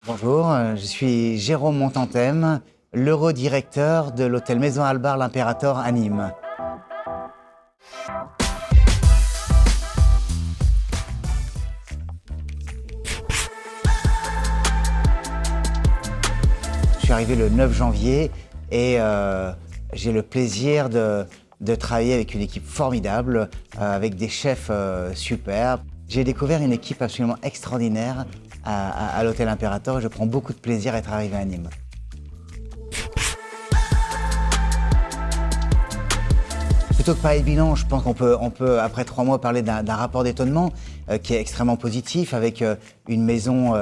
Bonjour, je suis Jérôme Montantem, l'eurodirecteur de l'hôtel Maison Albar l'Impérator à Nîmes. Je suis arrivé le 9 janvier et j'ai le plaisir de travailler avec une équipe formidable, avec des chefs superbes. J'ai découvert une équipe absolument extraordinaire à l'hôtel Impérator et je prends beaucoup de plaisir à être arrivé à Nîmes. Plutôt que parler de bilan, je pense qu'on peut, après 3 mois, parler d'un rapport d'étonnement qui est extrêmement positif, avec une maison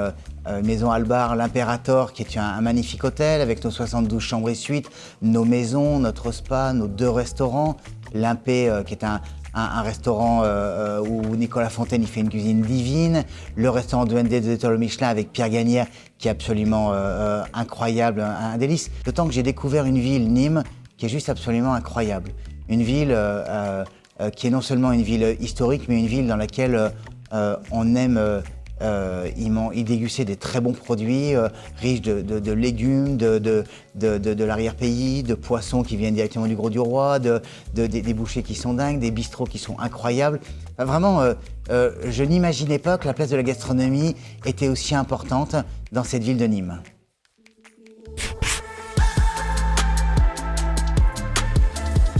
Albar, l'Impérator, qui est un magnifique hôtel, avec nos 72 chambres et suites, nos maisons, notre spa, nos 2 restaurants, l'Impé, qui est un restaurant où Nicolas Fontaine il fait une cuisine divine, le restaurant de ND de l'étoile Michelin avec Pierre Gagnère, qui est absolument incroyable, un délice. D'autant que j'ai découvert une ville, Nîmes, qui est juste absolument incroyable. Une ville qui est non seulement une ville historique, mais une ville dans laquelle on aime y déguster des très bons produits, riches de légumes, de l'arrière-pays, de poissons qui viennent directement du Gros du Roi, des bouchers qui sont dingues, des bistrots qui sont incroyables. Enfin, vraiment, je n'imaginais pas que la place de la gastronomie était aussi importante dans cette ville de Nîmes.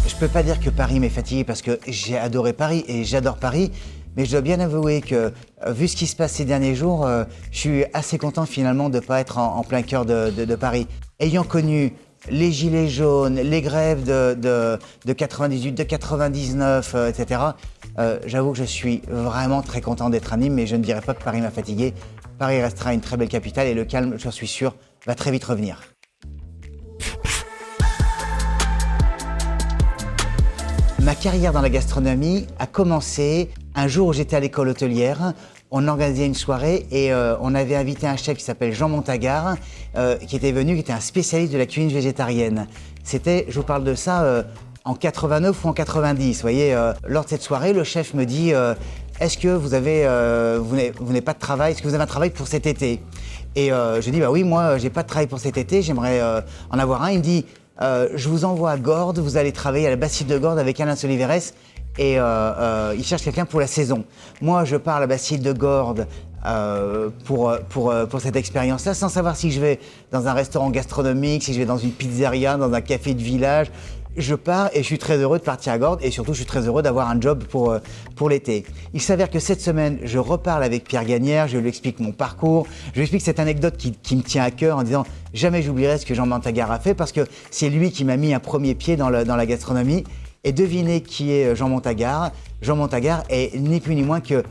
Je peux pas dire que Paris m'est fatigué parce que j'ai adoré Paris et j'adore Paris, mais je dois bien avouer que, vu ce qui se passe ces derniers jours, je suis assez content finalement de ne pas être en plein cœur de Paris. Ayant connu les gilets jaunes, les grèves de 98, de 99, etc., j'avoue que je suis vraiment très content d'être à Nîmes, mais je ne dirais pas que Paris m'a fatigué. Paris restera une très belle capitale et le calme, j'en suis sûr, va très vite revenir. Ma carrière dans la gastronomie a commencé un jour où j'étais à l'école hôtelière. On organisait une soirée et on avait invité un chef qui s'appelle Jean Montagard, qui était venu, qui était un spécialiste de la cuisine végétarienne. C'était, je vous parle de ça, en 89 ou en 90. Vous voyez, lors de cette soirée, le chef me dit est-ce que vous n'avez pas de travail, est-ce que vous avez un travail pour cet été? Et je dis bah oui, moi j'ai pas de travail pour cet été, j'aimerais en avoir un. Il me dit je vous envoie à Gordes, vous allez travailler à la Bastide de Gordes avec Alain Soliveres et il cherche quelqu'un pour la saison. Moi, je pars à la Bastide de Gordes pour cette expérience-là, sans savoir si je vais dans un restaurant gastronomique, si je vais dans une pizzeria, dans un café de village. Je pars et je suis très heureux de partir à Gordes et surtout je suis très heureux d'avoir un job pour l'été. Il s'avère que cette semaine, je reparle avec Pierre Gagnère, je lui explique mon parcours, je lui explique cette anecdote qui me tient à cœur en disant jamais j'oublierai ce que Jean Montagard a fait parce que c'est lui qui m'a mis un premier pied dans la gastronomie. Et devinez qui est Jean Montagard. Jean Montagard est ni plus ni moins que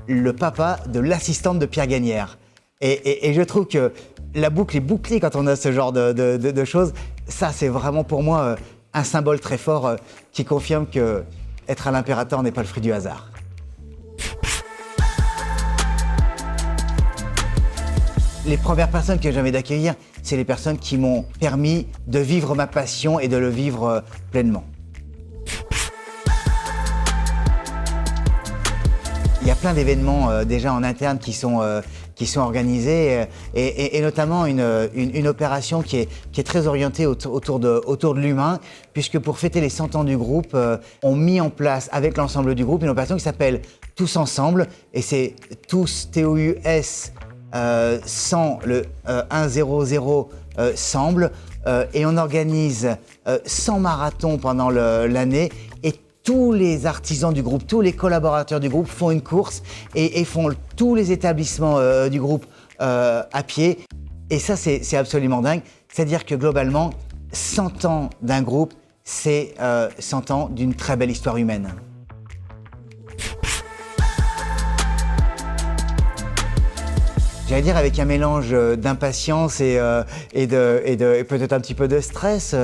le papa de l'assistante de Pierre Gagnère. Et je trouve que la boucle est bouclée quand on a ce genre de choses. Ça, c'est vraiment pour moi un symbole très fort qui confirme que être à l'Impérator n'est pas le fruit du hasard. Les premières personnes que j'ai envie d'accueillir, c'est les personnes qui m'ont permis de vivre ma passion et de le vivre pleinement. Il y a plein d'événements déjà en interne qui sont organisés et notamment une opération qui est très orientée autour de l'humain, puisque pour fêter les 100 ans du groupe, on mis en place avec l'ensemble du groupe une opération qui s'appelle Tous Ensemble, et c'est Tous, T-O-U-S, 100, le 100, Semble, et on organise 100 marathons pendant l'année. Tous les artisans du groupe, tous les collaborateurs du groupe font une course et font tous les établissements du groupe à pied. Et ça, c'est absolument dingue. C'est-à-dire que globalement, 100 ans d'un groupe, c'est 100 ans d'une très belle histoire humaine. J'allais dire avec un mélange d'impatience et peut-être un petit peu de stress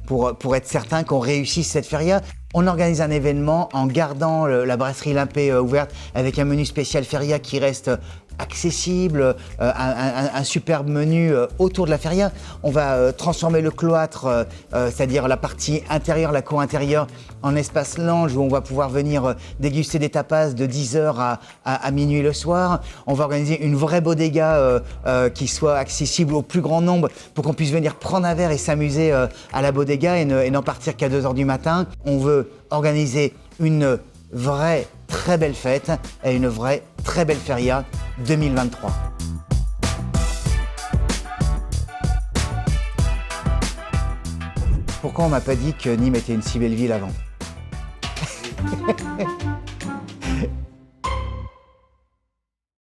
pour être certain qu'on réussisse cette feria. On organise un événement en gardant la brasserie Limpé ouverte avec un menu spécial feria qui reste accessible, un superbe menu autour de la feria. On va transformer le cloître, c'est-à-dire la partie intérieure, la cour intérieure, en espace lounge où on va pouvoir venir déguster des tapas de 10h à minuit le soir. On va organiser une vraie bodega qui soit accessible au plus grand nombre pour qu'on puisse venir prendre un verre et s'amuser à la bodega et n'en partir qu'à 2h du matin. On veut organiser une vraie très belle fête et une vraie très belle feria 2023. Pourquoi on m'a pas dit que Nîmes était une si belle ville avant?